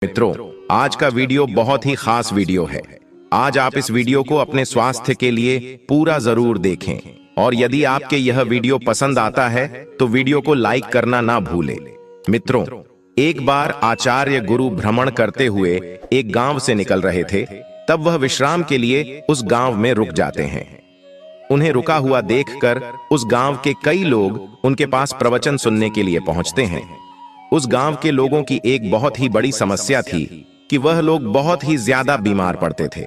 मित्रों, आज का वीडियो बहुत ही खास वीडियो है। आज आप इस वीडियो को अपने स्वास्थ्य के लिए पूरा जरूर देखें और यदि आपके यह वीडियो पसंद आता है तो वीडियो को लाइक करना ना भूलें। मित्रों, एक बार आचार्य गुरु भ्रमण करते हुए एक गांव से निकल रहे थे। तब वह विश्राम के लिए उस गांव में रुक जाते हैं। उन्हें रुका हुआ देखकर उस गांव के कई लोग उनके पास प्रवचन सुनने के लिए पहुंचते हैं। उस गांव के लोगों की एक बहुत ही बड़ी समस्या थी कि वह लोग बहुत ही ज्यादा बीमार पड़ते थे।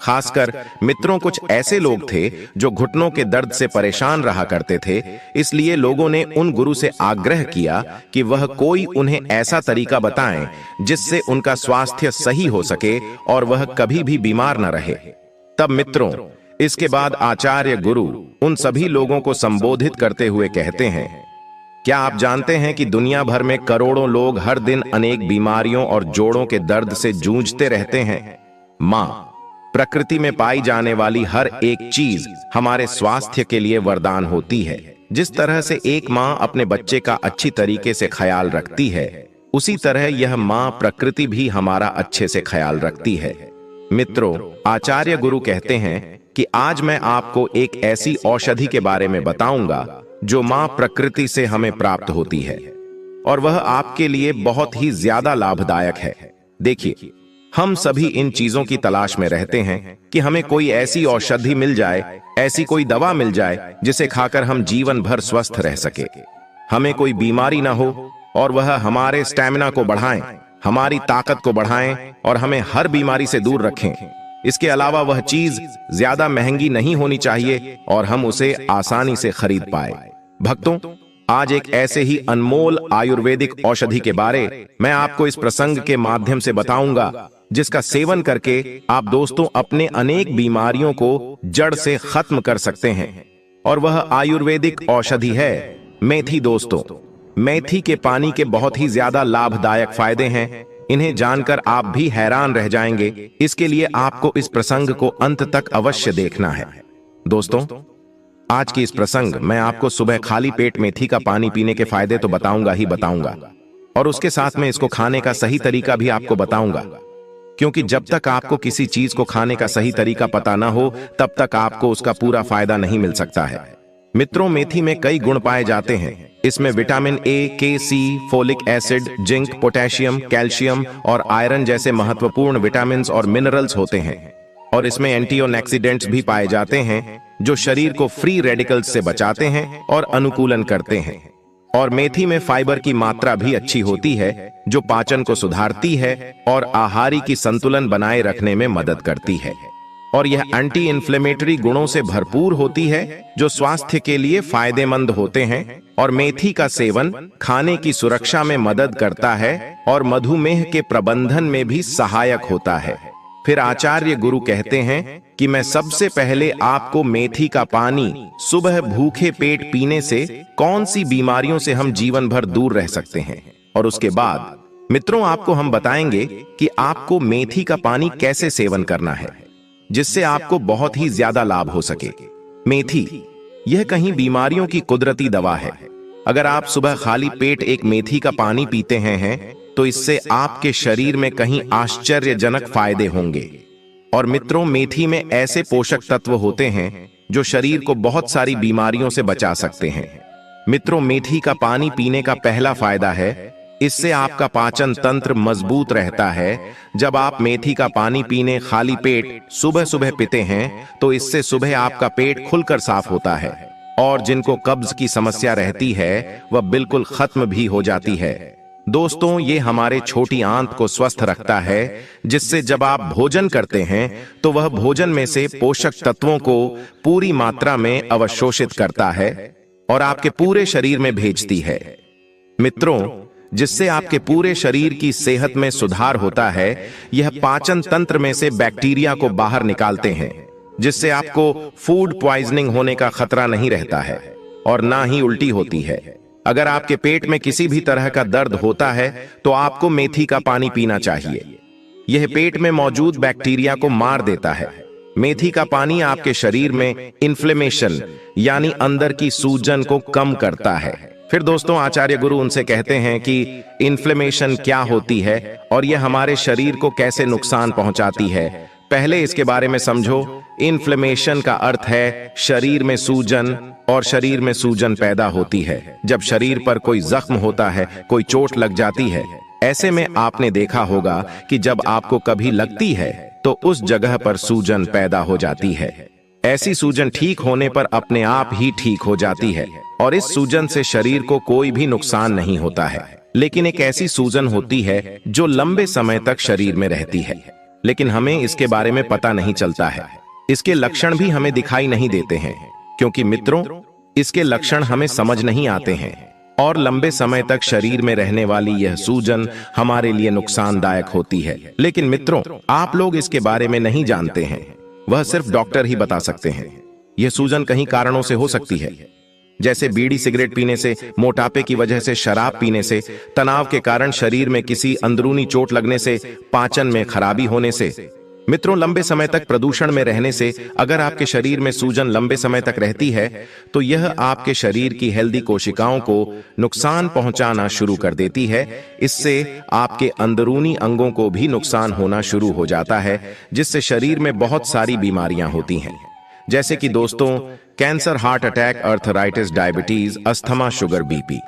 खासकर मित्रों, कुछ ऐसे लोग थे जो घुटनों के दर्द से परेशान रहा करते थे। इसलिए लोगों ने उन गुरु से आग्रह किया कि वह कोई उन्हें ऐसा तरीका बताएं जिससे उनका स्वास्थ्य सही हो सके और वह कभी भी बीमार न रहे। तब मित्रों, इसके बाद आचार्य गुरु उन सभी लोगों को संबोधित करते हुए कहते हैं, क्या आप जानते हैं कि दुनिया भर में करोड़ों लोग हर दिन अनेक बीमारियों और जोड़ों के दर्द से जूझते रहते हैं। मां, प्रकृति में पाई जाने वाली हर एक चीज हमारे स्वास्थ्य के लिए वरदान होती है। जिस तरह से एक मां अपने बच्चे का अच्छी तरीके से ख्याल रखती है, उसी तरह यह मां प्रकृति भी हमारा अच्छे से ख्याल रखती है। मित्रों, आचार्य गुरु कहते हैं कि आज मैं आपको एक ऐसी औषधि के बारे में बताऊंगा जो मां प्रकृति से हमें प्राप्त होती है और वह आपके लिए बहुत ही ज्यादा लाभदायक है। देखिए, हम सभी इन चीजों की तलाश में रहते हैं कि हमें कोई ऐसी औषधि मिल जाए, ऐसी कोई दवा मिल जाए जिसे खाकर हम जीवन भर स्वस्थ रह सके, हमें कोई बीमारी ना हो और वह हमारे स्टैमिना को बढ़ाएं, हमारी ताकत को बढ़ाएं और हमें हर बीमारी से दूर रखें। इसके अलावा वह चीज ज्यादा महंगी नहीं होनी चाहिए और हम उसे आसानी से खरीद पाए। भक्तों, आज एक ऐसे ही अनमोल आयुर्वेदिक औषधि के बारे मैं आपको इस प्रसंग के माध्यम से बताऊंगा, जिसका सेवन करके आप दोस्तों अपने अनेक बीमारियों को जड़ से खत्म कर सकते हैं। और वह आयुर्वेदिक औषधि है मेथी। दोस्तों, मेथी के पानी के बहुत ही ज्यादा लाभदायक फायदे हैं। इन्हें जानकर आप भी हैरान रह जाएंगे। इसके लिए आपको इस प्रसंग को अंत तक अवश्य देखना है। दोस्तों, आज की इस प्रसंग मैं आपको सुबह खाली पेट मेथी का पानी पीने के फायदे तो बताऊंगा ही बताऊंगा और उसके साथ में इसको खाने का सही तरीका भी आपको बताऊंगा, क्योंकि जब तक आपको किसी चीज को खाने का सही तरीका पता ना हो तब तक आपको उसका पूरा फायदा नहीं मिल सकता है। मित्रों, मेथी में कई गुण पाए जाते हैं। इसमें vitamin A, K, C, folic acid, zinc, potassium, calcium और आयरन जैसे महत्वपूर्ण विटामिन्स और मिनरल्स होते हैं। और इसमें एंटीऑक्सीडेंट्स भी पाए जाते हैं जो शरीर को फ्री रेडिकल्स से बचाते हैं और अनुकूलन करते हैं। और मेथी में फाइबर की मात्रा भी अच्छी होती है जो पाचन को सुधारती है और आहारी की संतुलन बनाए रखने में मदद करती है। और यह एंटी इन्फ्लेमेटरी गुणों से भरपूर होती है जो स्वास्थ्य के लिए फायदेमंद होते हैं। और मेथी का सेवन खाने की सुरक्षा में मदद करता है और मधुमेह के प्रबंधन में भी सहायक होता है। फिर आचार्य गुरु कहते हैं कि मैं सबसे पहले आपको मेथी का पानी सुबह भूखे पेट पीने से कौन सी बीमारियों से हम जीवन भर दूर रह सकते हैं, और उसके बाद मित्रों आपको हम बताएंगे कि आपको मेथी का पानी कैसे सेवन करना है जिससे आपको बहुत ही ज्यादा लाभ हो सके। मेथी यह कहीं बीमारियों की कुदरती दवा है। अगर आप सुबह खाली पेट एक मेथी का पानी पीते हैं तो इससे आपके शरीर में कहीं आश्चर्यजनक फायदे होंगे। और मित्रों, मेथी में ऐसे पोषक तत्व होते हैं जो शरीर को बहुत सारी बीमारियों से बचा सकते हैं। मित्रों, मेथी का पानी पीने का पहला फायदा है, इससे आपका पाचन तंत्र मजबूत रहता है। जब आप मेथी का पानी पीने खाली पेट सुबह सुबह पीते हैं तो इससे सुबह आपका पेट खुलकर साफ होता है और जिनको कब्ज की समस्या रहती है वह बिल्कुल खत्म भी हो जाती है। दोस्तों, ये हमारे छोटी आंत को स्वस्थ रखता है, जिससे जब आप भोजन करते हैं तो वह भोजन में से पोषक तत्वों को पूरी मात्रा में अवशोषित करता है और आपके पूरे शरीर में भेजती है। मित्रों, जिससे आपके पूरे शरीर की सेहत में सुधार होता है। यह पाचन तंत्र में से बैक्टीरिया को बाहर निकालते हैं, जिससे आपको फूड पॉइजनिंग होने का खतरा नहीं रहता है और ना ही उल्टी होती है। अगर आपके पेट में किसी भी तरह का दर्द होता है तो आपको मेथी का पानी पीना चाहिए। यह पेट में मौजूद बैक्टीरिया को मार देता है। मेथी का पानी आपके शरीर में इन्फ्लेमेशन यानी अंदर की सूजन को कम करता है। फिर दोस्तों आचार्य गुरु उनसे कहते हैं कि इन्फ्लेमेशन क्या होती है और यह हमारे शरीर को कैसे नुकसान पहुंचाती है। पहले इसके बारे में समझो। इन्फ्लेमेशन का अर्थ है शरीर में सूजन, और शरीर में सूजन पैदा होती है जब शरीर पर कोई जख्म होता है, कोई चोट लग जाती है। ऐसे में आपने देखा होगा कि जब आपको कभी लगती है तो उस जगह पर सूजन पैदा हो जाती है। ऐसी सूजन ठीक होने पर अपने आप ही ठीक हो जाती है और इस सूजन से शरीर को कोई भी नुकसान नहीं होता है। लेकिन एक ऐसी सूजन होती है जो लंबे समय तक शरीर में रहती है, लेकिन हमें इसके बारे में पता नहीं चलता है। इसके लक्षण भी हमें दिखाई नहीं देते हैं, क्योंकि मित्रों इसके लक्षण हमें समझ नहीं आते हैं और लंबे समय तक शरीर में रहने वाली यह सूजन हमारे लिए नुकसानदायक होती है। लेकिन मित्रों आप लोग इसके बारे में नहीं जानते हैं, वह सिर्फ डॉक्टर ही बता सकते हैं। यह सूजन कई कारणों से हो सकती है, जैसे बीड़ी सिगरेट पीने से, मोटापे की वजह से, शराब पीने से, तनाव के कारण शरीर में किसी अंदरूनी चोट लगने से, पाचन में खराबी होने से। मित्रों लंबे समय तक प्रदूषण में रहने से अगर आपके शरीर में सूजन लंबे समय तक रहती है तो यह आपके शरीर की हेल्दी कोशिकाओं को नुकसान पहुंचाना शुरू कर देती है। इससे आपके अंदरूनी अंगों को भी नुकसान होना शुरू हो जाता है, जिससे शरीर में बहुत सारी बीमारियां होती हैं, जैसे कि दोस्तों cancer, heart attack, arthritis, diabetes, asthma, sugar, BP.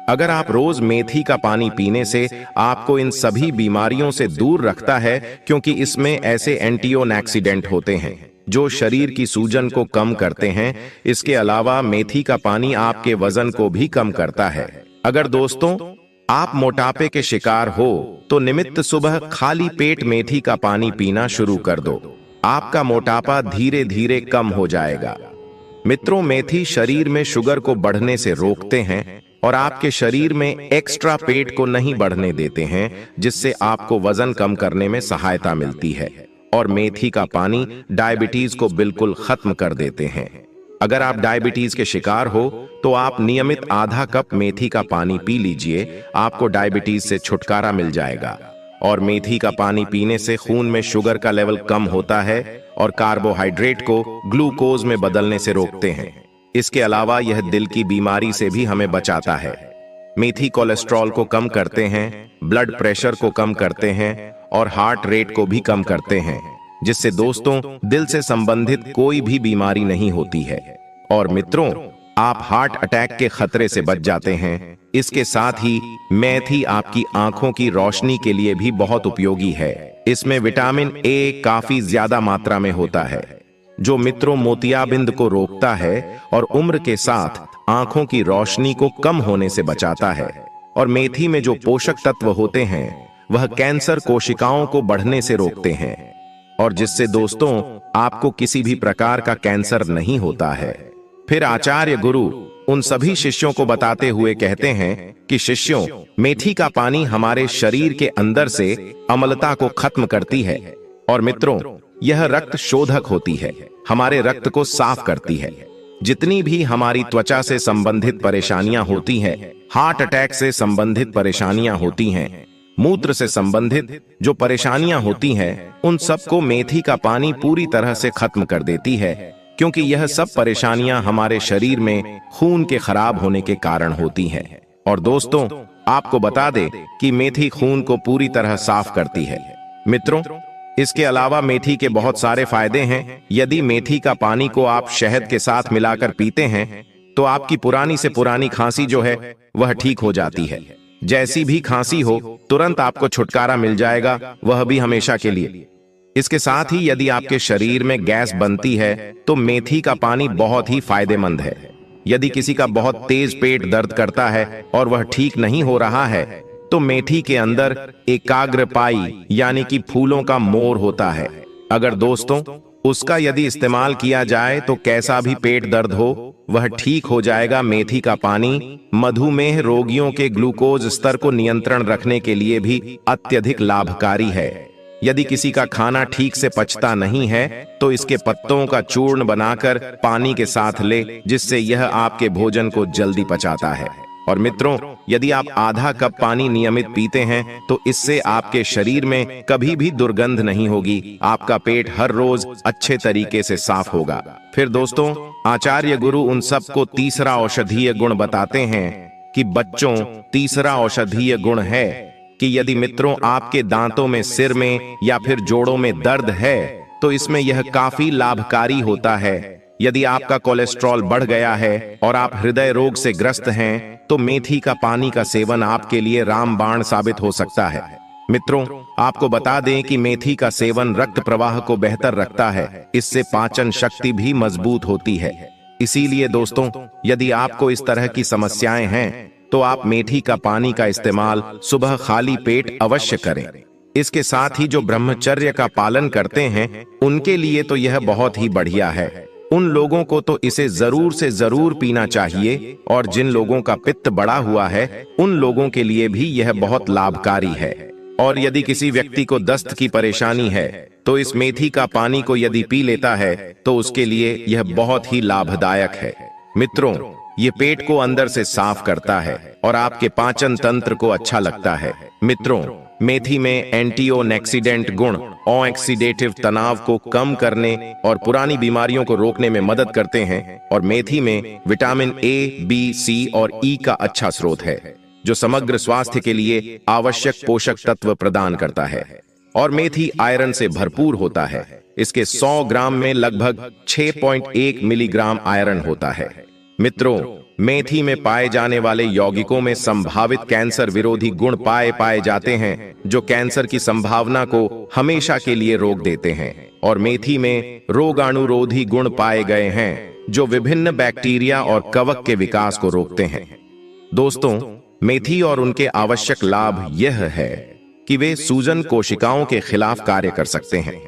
अगर आप रोज मेथी का पानी पीने से आपको इन सभी बीमारियों से दूर रखता है, क्योंकि इसमें ऐसे एंटीऑक्सीडेंट होते हैं जो शरीर की सूजन को कम करते हैं। इसके अलावा मेथी का पानी आपके वजन को भी कम करता है। अगर दोस्तों आप मोटापे के शिकार हो तो नियमित सुबह खाली पेट मेथी का पानी पीना शुरू कर दो, आपका मोटापा धीरे धीरे कम हो जाएगा। मित्रों मेथी शरीर में शुगर को बढ़ने से रोकते हैं और आपके शरीर में एक्स्ट्रा पेट को नहीं बढ़ने देते हैं, जिससे आपको वजन कम करने में सहायता मिलती है। और मेथी का पानी डायबिटीज को बिल्कुल खत्म कर देते हैं। अगर आप डायबिटीज के शिकार हो तो आप नियमित आधा कप मेथी का पानी पी लीजिए, आपको डायबिटीज से छुटकारा मिल जाएगा। और मेथी का पानी पीने से खून में शुगर का लेवल कम होता है और कार्बोहाइड्रेट को ग्लूकोज में बदलने से रोकते हैं। इसके अलावा यह दिल की बीमारी से भी हमें बचाता है। मेथी कोलेस्ट्रॉल को कम करते हैं, ब्लड प्रेशर को कम करते हैं और हार्ट रेट को भी कम करते हैं, जिससे दोस्तों दिल से संबंधित कोई भी बीमारी नहीं होती है। और मित्रों आप हार्ट अटैक के खतरे से बच जाते हैं। इसके साथ ही मेथी आपकी आंखों की रोशनी के लिए भी बहुत उपयोगी है। इसमें विटामिन ए काफी ज्यादा मात्रा में होता है, जो मित्रों मोतियाबिंद को रोकता है और उम्र के साथ आंखों की रोशनी को कम होने से बचाता है। और मेथी में जो पोषक तत्व होते हैं वह कैंसर कोशिकाओं को बढ़ने से रोकते हैं, और जिससे दोस्तों आपको किसी भी प्रकार का कैंसर नहीं होता है। फिर आचार्य गुरु उन सभी शिष्यों को बताते हुए कहते हैं कि शिष्यों मेथी का पानी हमारे शरीर के अंदर से अम्लता को खत्म करती है, और मित्रों यह रक्त शोधक होती है, हमारे रक्त को साफ करती है। जितनी भी हमारी त्वचा से संबंधित परेशानियां होती हैं, हार्ट अटैक से संबंधित परेशानियां होती हैं, मूत्र से संबंधित जो परेशानियां होती हैं, उन सबको मेथी का पानी पूरी तरह से खत्म कर देती है, क्योंकि यह सब परेशानियां हमारे शरीर में खून के खराब होने के कारण होती हैं। और दोस्तों आपको बता दें कि मेथी खून को पूरी तरह साफ करती है। मित्रों इसके अलावा मेथी के बहुत सारे फायदे हैं। यदि मेथी का पानी को आप शहद के साथ मिलाकर पीते हैं तो आपकी पुरानी से पुरानी खांसी जो है वह ठीक हो जाती है। जैसी भी खांसी हो तुरंत आपको छुटकारा मिल जाएगा, वह भी हमेशा के लिए। इसके साथ ही यदि आपके शरीर में गैस बनती है तो मेथी का पानी बहुत ही फायदेमंद है। यदि किसी का बहुत तेज पेट दर्द करता है और वह ठीक नहीं हो रहा है तो मेथी के अंदर एकाग्रपाई यानी कि फूलों का मोर होता है। अगर दोस्तों उसका यदि इस्तेमाल किया जाए तो कैसा भी पेट दर्द हो वह ठीक हो जाएगा। मेथी का पानी मधुमेह रोगियों के ग्लूकोज स्तर को नियंत्रण रखने के लिए भी अत्यधिक लाभकारी है। यदि किसी का खाना ठीक से पचता नहीं है तो इसके पत्तों का चूर्ण बनाकर पानी के साथ ले, जिससे यह आपके भोजन को जल्दी पचाता है। और मित्रों यदि आप आधा कप पानी नियमित पीते हैं तो इससे आपके शरीर में कभी भी दुर्गंध नहीं होगी, आपका पेट हर रोज अच्छे तरीके से साफ होगा। फिर दोस्तों आचार्य गुरु उन सबको तीसरा औषधीय गुण बताते हैं कि बच्चों, तीसरा औषधीय गुण है कि यदि मित्रों आपके दांतों में, सिर में या फिर जोड़ों में दर्द है तो इसमें यह काफी लाभकारी होता है। यदि आपका कोलेस्ट्रॉल बढ़ गया है और आप हृदय रोग से ग्रस्त हैं तो मेथी का पानी का सेवन आपके लिए रामबाण साबित हो सकता है। मित्रों, आपको बता दें कि मेथी का सेवन रक्त प्रवाह को बेहतर रखता है, इससे पाचन शक्ति भी मजबूत होती है। इसीलिए दोस्तों, यदि आपको इस तरह की समस्याएं हैं तो आप मेथी का पानी का इस्तेमाल सुबह खाली पेट अवश्य करें। इसके साथ ही जो ब्रह्मचर्य का पालन करते हैं उनके लिए तो यह बहुत ही बढ़िया है। उन लोगों को तो इसे जरूर से जरूर पीना चाहिए, और जिन लोगों का पित्त बढ़ा हुआ है उन लोगों के लिए भी यह बहुत लाभकारी है। और यदि किसी व्यक्ति को दस्त की परेशानी है तो इस मेथी का पानी को यदि पी लेता है तो उसके लिए यह बहुत ही लाभदायक है। मित्रों, ये पेट को अंदर से साफ करता है और आपके पाचन तंत्र को अच्छा लगता है। मित्रों, मेथी में एंटीओक्सीडेंट गुण ऑक्सीडेटिव तनाव को कम करने और पुरानी बीमारियों को रोकने में मदद करते हैं, और मेथी में विटामिन ए, बी, सी और ई का अच्छा स्रोत है जो समग्र स्वास्थ्य के लिए आवश्यक पोषक तत्व प्रदान करता है। और मेथी आयरन से भरपूर होता है। इसके 100 ग्राम में लगभग 6.1 मिलीग्राम आयरन होता है। मित्रों, मेथी में पाए जाने वाले यौगिकों में संभावित कैंसर विरोधी गुण पाए जाते हैं जो कैंसर की संभावना को हमेशा के लिए रोक देते हैं। और मेथी में रोगाणुरोधी गुण पाए गए हैं जो विभिन्न बैक्टीरिया और कवक के विकास को रोकते हैं। दोस्तों, मेथी और उनके आवश्यक लाभ यह है कि वे सूजन कोशिकाओं के खिलाफ कार्य कर सकते हैं।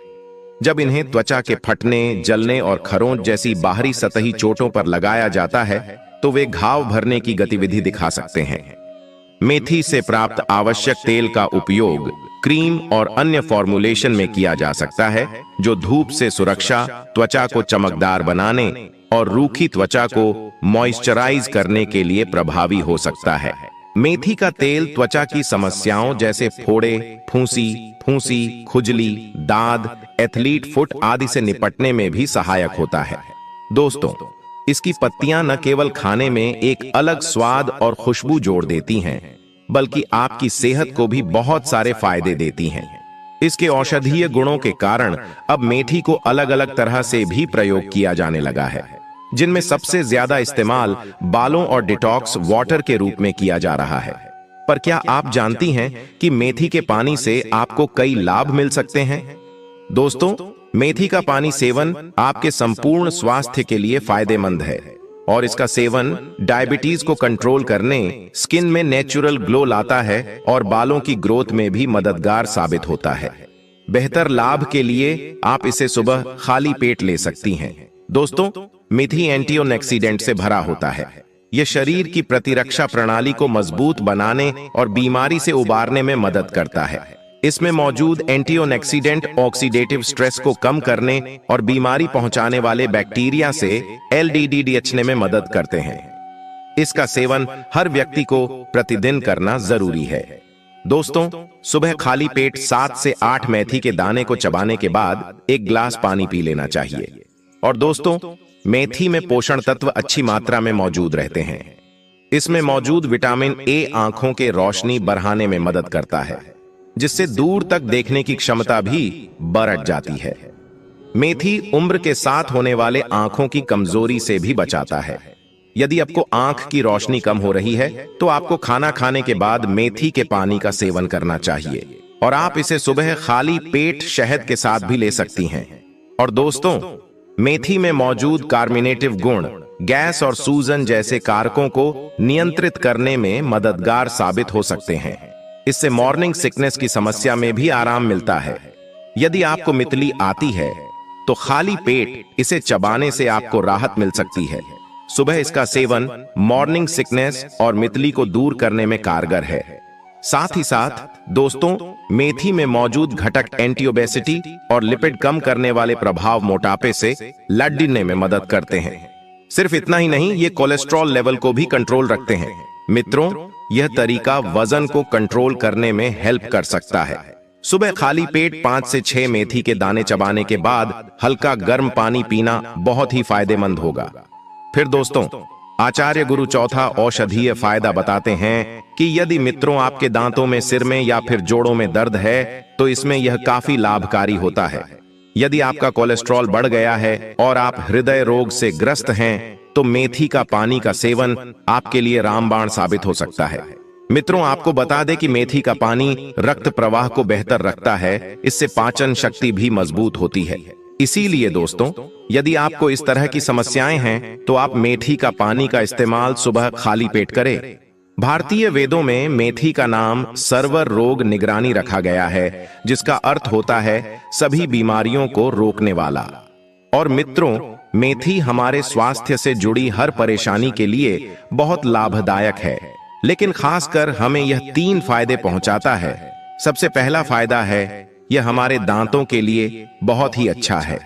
जब इन्हें त्वचा के फटने, जलने और खरोंच जैसी बाहरी सतही चोटों पर लगाया जाता है तो वे घाव भरने की गतिविधि दिखा सकते हैं। मेथी से प्राप्त आवश्यक तेल का उपयोग क्रीम और अन्य फॉर्मुलेशन में किया जा सकता है जो धूप से सुरक्षा, त्वचा को चमकदार बनाने और रूखी त्वचा को मॉइस्चराइज करने के लिए प्रभावी हो सकता है। मेथी का तेल त्वचा की समस्याओं जैसे फोड़े, फूंसी, खुजली, दाद, एथलीट फुट आदि से निपटने में भी सहायक होता है। दोस्तों, इसकी पत्तियां न केवल खाने में एक अलग स्वाद और खुशबू जोड़ देती हैं, बल्कि आपकी सेहत को भी बहुत सारे फायदे देती हैं। इसके औषधीय गुणों के कारण अब मेथी को अलग अलग तरह से भी प्रयोग किया जाने लगा है, जिनमें सबसे ज्यादा इस्तेमाल बालों और डिटॉक्स वाटर के रूप में किया जा रहा है। पर क्या आप जानती हैं कि मेथी के पानी से आपको कई लाभ मिल सकते हैं? दोस्तों, मेथी का पानी सेवन आपके संपूर्ण स्वास्थ्य के लिए फायदेमंद है, और इसका सेवन डायबिटीज को कंट्रोल करने, स्किन में नेचुरल ग्लो लाता है और बालों की ग्रोथ में भी मददगार साबित होता है। बेहतर लाभ के लिए आप इसे सुबह खाली पेट ले सकती हैं। दोस्तों, मेथी एंटीऑक्सीडेंट से भरा होता है। यह शरीर की प्रतिरक्षा प्रणाली को मजबूत बनाने और बीमारी से उबारने में मदद करता है। इसमें मौजूद एंटीऑक्सीडेंट ऑक्सीडेटिव स्ट्रेस को कम करने और बीमारी पहुंचाने वाले बैक्टीरिया से एलडीडीडीएचने में मदद करते हैं। इसका सेवन हर व्यक्ति को प्रतिदिन करना जरूरी है। दोस्तों, सुबह खाली पेट 7 से 8 मेथी के दाने को चबाने के बाद 1 गिलास पानी पी लेना चाहिए। और दोस्तों, मेथी में पोषण तत्व अच्छी मात्रा में मौजूद रहते हैं। इसमें मौजूद विटामिन ए आंखों के रोशनी बढ़ाने में मदद करता है, जिससे दूर तक देखने की क्षमता भी बढ़ जाती है। मेथी उम्र के साथ होने वाले आंखों की कमजोरी से भी बचाता है। यदि आपको आंख की रोशनी कम हो रही है तो आपको खाना खाने के बाद मेथी के पानी का सेवन करना चाहिए, और आप इसे सुबह खाली पेट शहद के साथ भी ले सकती हैं। और दोस्तों, मेथी में मौजूद कार्मिनेटिव गुण गैस और सूजन जैसे कारकों को नियंत्रित करने में मददगार साबित हो सकते हैं। इससे मॉर्निंग सिकनेस की समस्या में भी आराम मिलता है। यदि आपको मितली आती है तो खाली पेट इसे चबाने से आपको राहत मिल सकती है। सुबह इसका सेवन मॉर्निंग सिकनेस और मितली को दूर करने में कारगर है। साथ ही साथ दोस्तों, मेथी में मौजूद घटक एंटी-ओबेसिटी और लिपिड कम करने वाले प्रभाव मोटापे से लड़ने में मदद करते हैं। सिर्फ इतना ही नहीं, ये कोलेस्ट्रॉल लेवल को भी कंट्रोल रखते हैं। मित्रों, यह तरीका वजन को कंट्रोल करने में हेल्प कर सकता है। सुबह खाली पेट 5 से 6 मेथी के दाने चबाने के बाद हल्का गर्म पानी पीना बहुत ही फायदेमंद होगा। फिर दोस्तों, आचार्य गुरु चौथा औषधीय फायदा बताते हैं कि यदि मित्रों आपके दांतों में, सिर में या फिर जोड़ों में दर्द है तो इसमें यह काफी लाभकारी होता है। यदि आपका कोलेस्ट्रॉल बढ़ गया है और आप हृदय रोग से ग्रस्त हैं तो मेथी का पानी का सेवन आपके लिए रामबाण साबित हो सकता है। मित्रों, आपको बता दें कि मेथी का पानी रक्त प्रवाह को बेहतर रखता है, इससे पाचन शक्ति भी मजबूत होती है। इसीलिए दोस्तों, यदि आपको इस तरह की समस्याएं हैं तो आप मेथी का पानी का इस्तेमाल सुबह खाली पेट करें। भारतीय वेदों में मेथी का नाम सर्वर रोग निगरानी रखा गया है, जिसका अर्थ होता है सभी बीमारियों को रोकने वाला। और मित्रों, मेथी हमारे स्वास्थ्य से जुड़ी हर परेशानी के लिए बहुत लाभदायक है, लेकिन खासकर हमें यह 3 फायदे पहुंचाता है। सबसे पहला फायदा है, यह हमारे दांतों के लिए बहुत ही अच्छा है।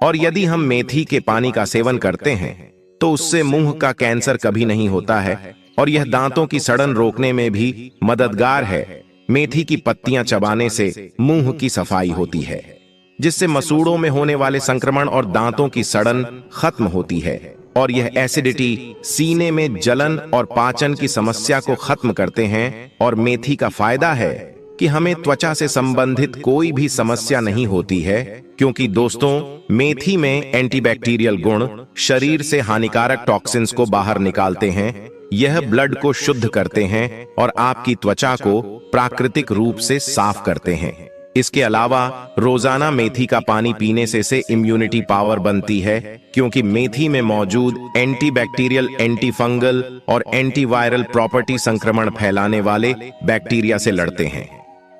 और यदि हम मेथी के पानी का सेवन करते हैं तो उससे मुंह का कैंसर कभी नहीं होता है और यह दांतों की सड़न रोकने में भी मददगार है। मेथी की पत्तियां चबाने से मुंह की सफाई होती है, जिससे मसूड़ों में होने वाले संक्रमण और दांतों की सड़न खत्म होती है। और यह एसिडिटी, सीने में जलन और पाचन की समस्या को खत्म करते हैं। और मेथी का फायदा है कि हमें त्वचा से संबंधित कोई भी समस्या नहीं होती है, क्योंकि दोस्तों मेथी में एंटीबैक्टीरियल गुण शरीर से हानिकारक टॉक्सिन्स को बाहर निकालते हैं। यह ब्लड को शुद्ध करते हैं और आपकी त्वचा को प्राकृतिक रूप से साफ करते हैं। इसके अलावा रोजाना मेथी का पानी पीने से इम्यूनिटी पावर बनती है, क्योंकि मेथी में मौजूद एंटीबैक्टीरियल, एंटीफंगल और एंटीवायरल प्रॉपर्टी संक्रमण फैलाने वाले बैक्टीरिया से लड़ते हैं।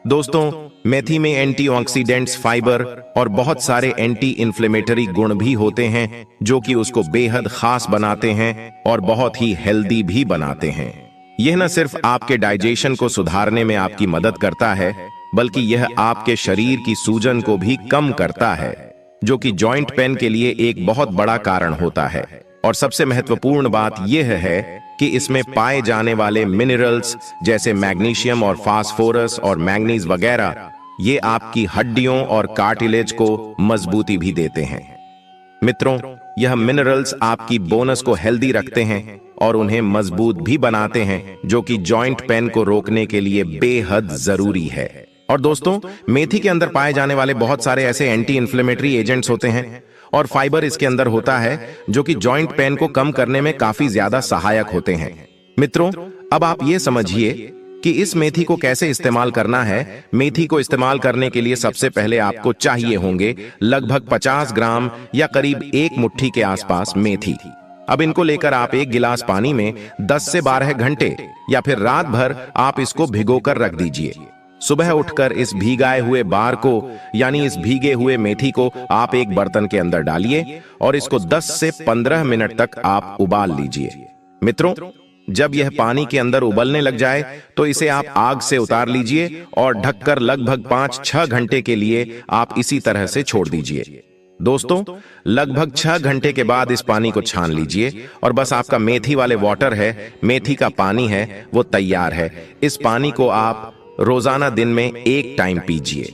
दोस्तों, मेथी में एंटीऑक्सीडेंट्स, फाइबर और बहुत सारे एंटी इन्फ्लेमेटरी गुण भी होते हैं, जो कि उसको बेहद खास बनाते हैं और बहुत ही हेल्दी भी बनाते हैं। यह न सिर्फ आपके डाइजेशन को सुधारने में आपकी मदद करता है, बल्कि यह आपके शरीर की सूजन को भी कम करता है, जो कि जॉइंट पेन के लिए एक बहुत बड़ा कारण होता है। और सबसे महत्वपूर्ण बात यह है कि इसमें पाए जाने वाले मिनरल्स जैसे मैग्नीशियम और फास्फोरस और मैंगनीज वगैरह, ये आपकी हड्डियों और कार्टिलेज को मजबूती भी देते हैं। मित्रों, यह मिनरल्स आपकी बोनस को हेल्दी रखते हैं और उन्हें मजबूत भी बनाते हैं, जो कि जॉइंट पेन को रोकने के लिए बेहद जरूरी है। और दोस्तों, मेथी के अंदर पाए जाने वाले बहुत सारे ऐसे एंटी इन्फ्लेमेटरी एजेंट्स होते हैं और फाइबर इसके अंदर होता है, जो कि जॉइंट पेन को कम करने में काफी ज्यादा सहायक होते हैं। मित्रों, अब आप ये समझिए कि इस मेथी को कैसे इस्तेमाल करना है। मेथी को इस्तेमाल करने के लिए सबसे पहले आपको चाहिए होंगे लगभग 50 ग्राम या करीब 1 मुट्ठी के आसपास मेथी। अब इनको लेकर आप 1 गिलास पानी में 10 से 12 घंटे या फिर रात भर आप इसको भिगोकर रख दीजिए। सुबह उठकर इस भीगाए हुए बार को, यानी इस भीगे हुए मेथी को आप एक बर्तन के अंदर डालिए और इसको 10 से 15 मिनट तक आप उबाल लीजिए। मित्रों, जब यह पानी के अंदर उबलने लग जाए तो इसे आप आग से उतार लीजिए और ढककर लगभग 5-6 घंटे के लिए आप इसी तरह से छोड़ दीजिए। दोस्तों, लगभग 6 घंटे के बाद इस पानी को छान लीजिए और बस आपका मेथी वाले वाटर है, मेथी का पानी है, वो तैयार है। इस पानी को आप रोजाना दिन में 1 टाइम पीजिए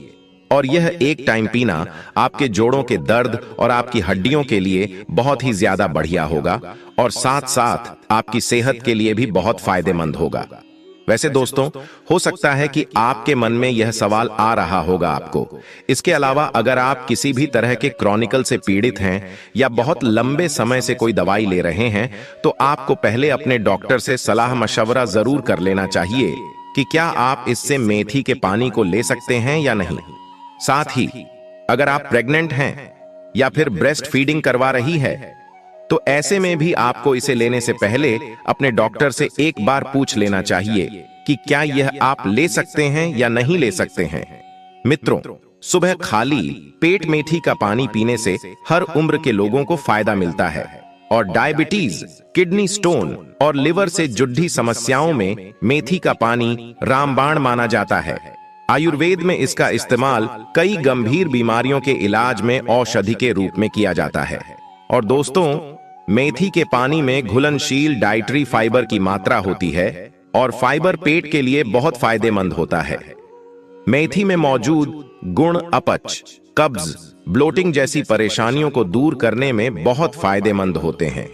और यह 1 टाइम पीना आपके जोड़ों के दर्द और आपकी हड्डियों के लिए बहुत ही ज्यादा बढ़िया होगा और साथ साथ आपकी सेहत के लिए भी बहुत फायदेमंद होगा। वैसे दोस्तों, हो सकता है कि आपके मन में यह सवाल आ रहा होगा आपको। इसके अलावा अगर आप किसी भी तरह के क्रॉनिकल से पीड़ित हैं या बहुत लंबे समय से कोई दवाई ले रहे हैं, तो आपको पहले अपने डॉक्टर से सलाह मशवरा जरूर कर लेना चाहिए कि क्या आप इससे मेथी के पानी को ले सकते हैं या नहीं। साथ ही अगर आप प्रेग्नेंट हैं या फिर ब्रेस्ट फीडिंग करवा रही है, तो ऐसे में भी आपको इसे लेने से पहले अपने डॉक्टर से एक बार पूछ लेना चाहिए कि क्या यह आप ले सकते हैं या नहीं ले सकते हैं। मित्रों, सुबह खाली पेट मेथी का पानी पीने से हर उम्र के लोगों को फायदा मिलता है और डायबिटीज, किडनी स्टोन और लिवर से जुड़ी समस्याओं में मेथी का पानी रामबाण माना जाता है। आयुर्वेद में इसका इस्तेमाल कई गंभीर बीमारियों के इलाज में औषधि के रूप में किया जाता है। और दोस्तों, मेथी के पानी में घुलनशील डाइटरी फाइबर की मात्रा होती है और फाइबर पेट के लिए बहुत फायदेमंद होता है। मेथी में मौजूद गुण अपच, कब्ज, ब्लोटिंग जैसी परेशानियों को दूर करने में बहुत फायदेमंद होते हैं।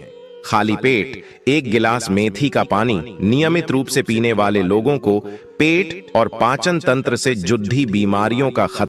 खाली पेट 1 गिलास मेथी का पानी नियमित रूप से पीने वाले लोगों को पेट और पाचन तंत्र से जुड़ी बीमारियों का खतरा